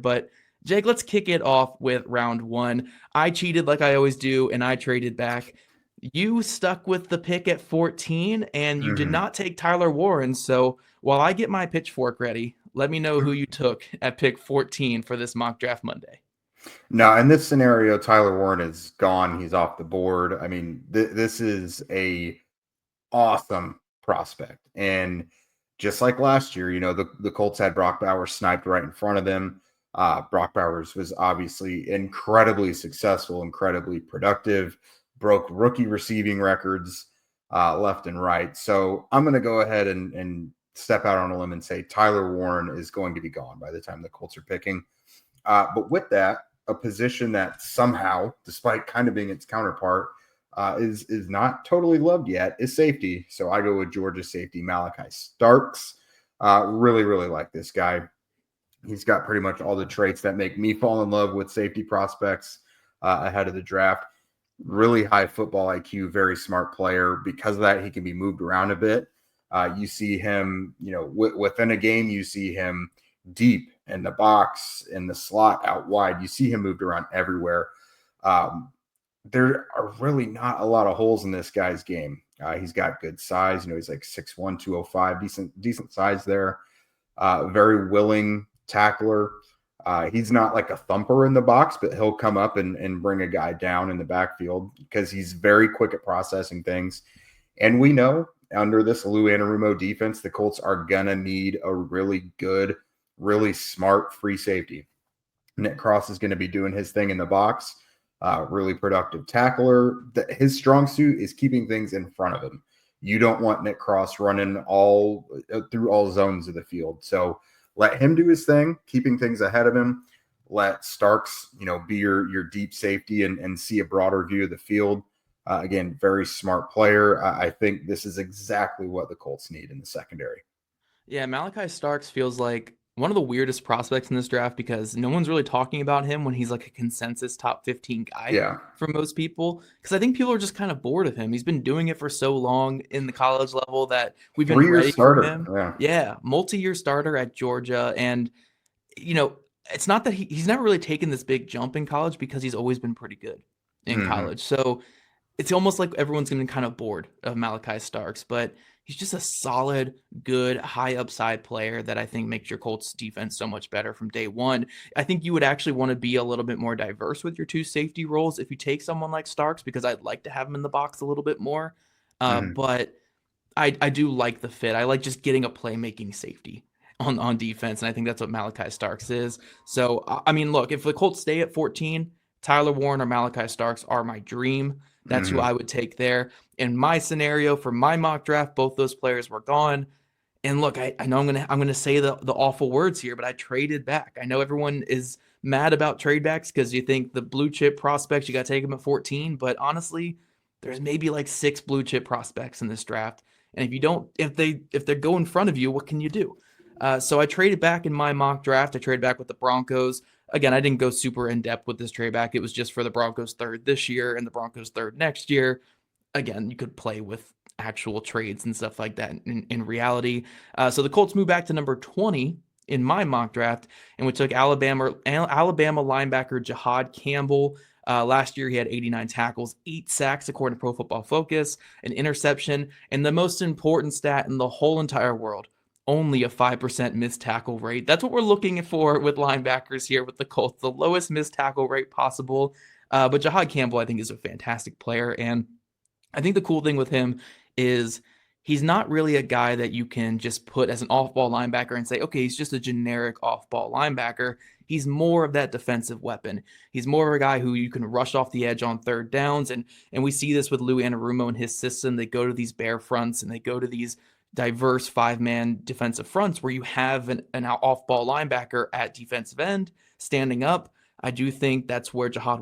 But Jake, let's kick it off with round one. I cheated like I always do, and I traded back. You stuck with the pick at 14, and you did hmm not take Tyler Warren. So while I get my pitchfork ready, let me know who you took at pick 14 for this mock draft Monday. No, in this scenario, Tyler Warren is gone. He's off the board. I mean, this is a awesome prospect, and just like last year, the Colts had Brock Bowers sniped right in front of them. Brock Bowers was obviously incredibly successful, incredibly productive, broke rookie receiving records left and right. So I'm going to go ahead and step out on a limb and say Tyler Warren is going to be gone by the time the Colts are picking. But with that, a position that somehow, despite kind of being its counterpart, is not totally loved yet is safety. So I go with Georgia safety Malachi Starks. Really, really like this guy. He's got pretty much all the traits that make me fall in love with safety prospects ahead of the draft. Really high football IQ, very smart player. Because of that, he can be moved around a bit. You see him, within a game, you see him deep in the box, in the slot, out wide. You see him moved around everywhere. There are really not a lot of holes in this guy's game. He's got good size. He's like 6'1", 205, decent size there. Very willing tackler. He's not like a thumper in the box, but he'll come up and bring a guy down in the backfield because he's very quick at processing things. And we know under this Lou Anarumo defense, the Colts are going to need a really good, really smart free safety. Nick Cross is going to be doing his thing in the box. Really productive tackler. His strong suit is keeping things in front of him. You don't want Nick Cross running all through all zones of the field. So let him do his thing, keeping things ahead of him. Let Starks, be your deep safety and see a broader view of the field. Again, very smart player. I think this is exactly what the Colts need in the secondary. Yeah, Malachi Starks feels like one of the weirdest prospects in this draft because no one's really talking about him when he's like a consensus top 15 guy Yeah. for most people. Because I think people are just kind of bored of him. He's been doing it for so long in the college level that we've been 3-year ready for starter. him. Yeah. Yeah, multi-year starter at Georgia. And, you know, it's not that he's never really taken this big jump in college because he's always been pretty good in Mm-hmm. college. So it's almost like everyone's going to be kind of bored of Malachi Starks, but he's just a solid, good, high upside player that I think makes your Colts defense so much better from day one. I think you would actually want to be a little bit more diverse with your two safety roles if you take someone like Starks, because I'd like to have him in the box a little bit more. Mm-hmm. But I do like the fit. I like just getting a playmaking safety on defense, and I think that's what Malachi Starks is. So, I mean, look, if the Colts stay at 14, Tyler Warren or Malachi Starks are my dream. That's who Mm-hmm. I would take there. In my scenario for my mock draft, both those players were gone. And look, I know I'm gonna say the awful words here, but I traded back. I know everyone is mad about trade backs because you think the blue chip prospects you got to take them at 14, but honestly, there's maybe like 6 blue chip prospects in this draft, and if they go in front of you, what can you do? So I traded back in my mock draft. I traded back with the Broncos. Again, I didn't go super in depth with this trade back. It was just for the Broncos third this year and the Broncos third next year. Again, you could play with actual trades and stuff like that in reality. So the Colts moved back to number 20 in my mock draft, and we took Alabama linebacker Jihad Campbell. Last year, he had 89 tackles, 8 sacks, according to Pro Football Focus, an interception, and the most important stat in the whole entire world, only a 5% missed tackle rate. That's what we're looking for with linebackers here with the Colts, the lowest missed tackle rate possible. But Jihad Campbell, I think, is a fantastic player, and I think the cool thing with him is he's not really a guy that you can just put as an off-ball linebacker and say, okay, he's just a generic off-ball linebacker. He's more of that defensive weapon. He's more of a guy who you can rush off the edge on third downs. And we see this with Lou Anarumo and his system. They go to these bear fronts and they go to these diverse 5-man defensive fronts where you have an off-ball linebacker at defensive end standing up. I do think that's where Jihad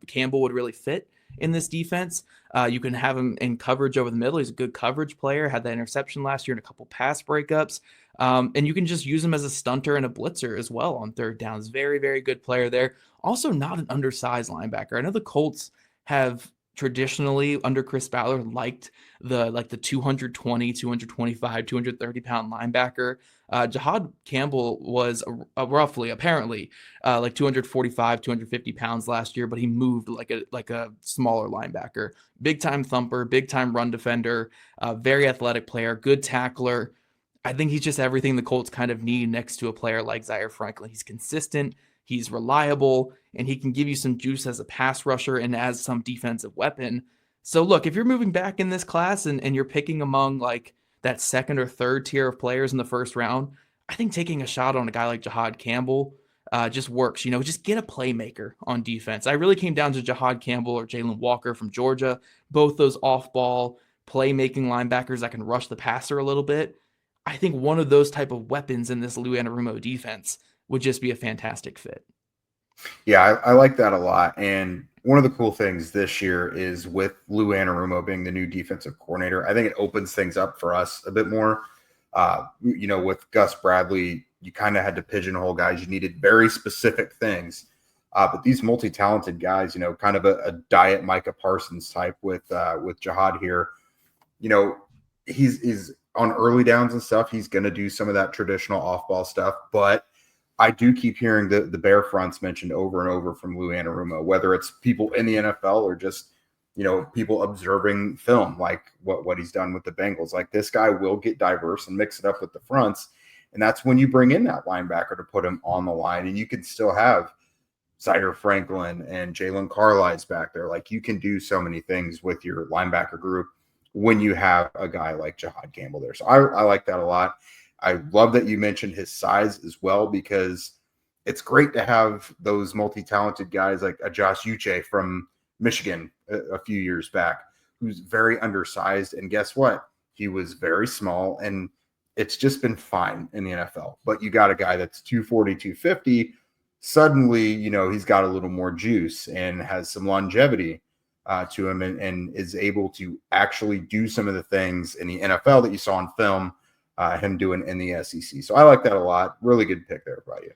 Campbell would really fit in this defense. You can have him in coverage over the middle. He's a good coverage player, had that interception last year and a couple pass breakups. And you can just use him as a stunter and a blitzer as well on third downs. Very, very good player there. Also not an undersized linebacker. I know the Colts have traditionally under Chris Ballard liked the 220, 225, 230 pound linebacker. Jihad Campbell was roughly, apparently, like 245, 250 pounds last year, but he moved like a smaller linebacker. Big time thumper, big time run defender, very athletic player, good tackler. I think he's just everything the Colts kind of need next to a player like Zaire Franklin. He's consistent, he's reliable, and he can give you some juice as a pass rusher and as some defensive weapon. So look, if you're moving back in this class and you're picking among like that second or third tier of players in the first round, I think taking a shot on a guy like Jihad Campbell just works. Just get a playmaker on defense. I really came down to Jihad Campbell or Jalen Walker from Georgia, both those off-ball playmaking linebackers that can rush the passer a little bit. I think one of those type of weapons in this Lou Anarumo defense would just be a fantastic fit. Yeah, I like that a lot. And one of the cool things this year is with Lou Anarumo being the new defensive coordinator, I think it opens things up for us a bit more. With Gus Bradley, you kind of had to pigeonhole guys. You needed very specific things. But these multi-talented guys, kind of a diet Micah Parsons type with Jihad here, he's on early downs and stuff. He's going to do some of that traditional off-ball stuff, but I do keep hearing the bear fronts mentioned over and over from Lou Anarumo, whether it's people in the NFL or just, people observing film, like what he's done with the Bengals. Like, this guy will get diverse and mix it up with the fronts. And that's when you bring in that linebacker to put him on the line, and you can still have Zaire Franklin and Jalen Carlies back there. Like, you can do so many things with your linebacker group when you have a guy like Jihaad Campbell there. So I like that a lot. I love that you mentioned his size as well, because it's great to have those multi-talented guys like a Josh Uche from Michigan a few years back, who's very undersized. And guess what? He was very small, and it's just been fine in the NFL. But you got a guy that's 240, 250. Suddenly, he's got a little more juice and has some longevity to him, and is able to actually do some of the things in the NFL that you saw on film him doing in the SEC. So I like that a lot. Really good pick there by you.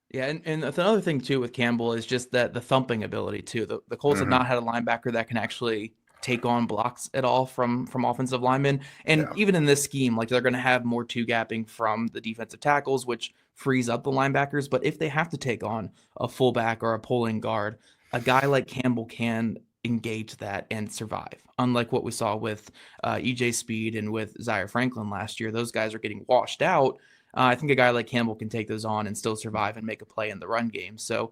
Yeah, and another thing too with Campbell is just that the thumping ability too. The Colts have not had a linebacker that can actually take on blocks at all from offensive linemen. And even in this scheme, like, they're going to have more two-gapping from the defensive tackles, which frees up the linebackers. But if they have to take on a fullback or a pulling guard, a guy like Campbell can engage that and survive. Unlike what we saw with EJ Speed and with Zaire Franklin last year, those guys are getting washed out. I think a guy like Campbell can take those on and still survive and make a play in the run game. So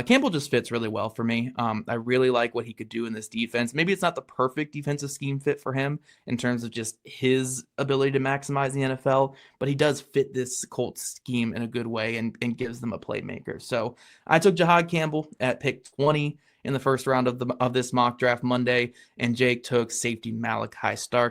Campbell just fits really well for me. I really like what he could do in this defense. Maybe it's not the perfect defensive scheme fit for him in terms of just his ability to maximize the NFL, but he does fit this Colts scheme in a good way and gives them a playmaker. So I took Jihaad Campbell at pick 20 in the first round of this mock draft Monday, and Jake took safety Malachi Starks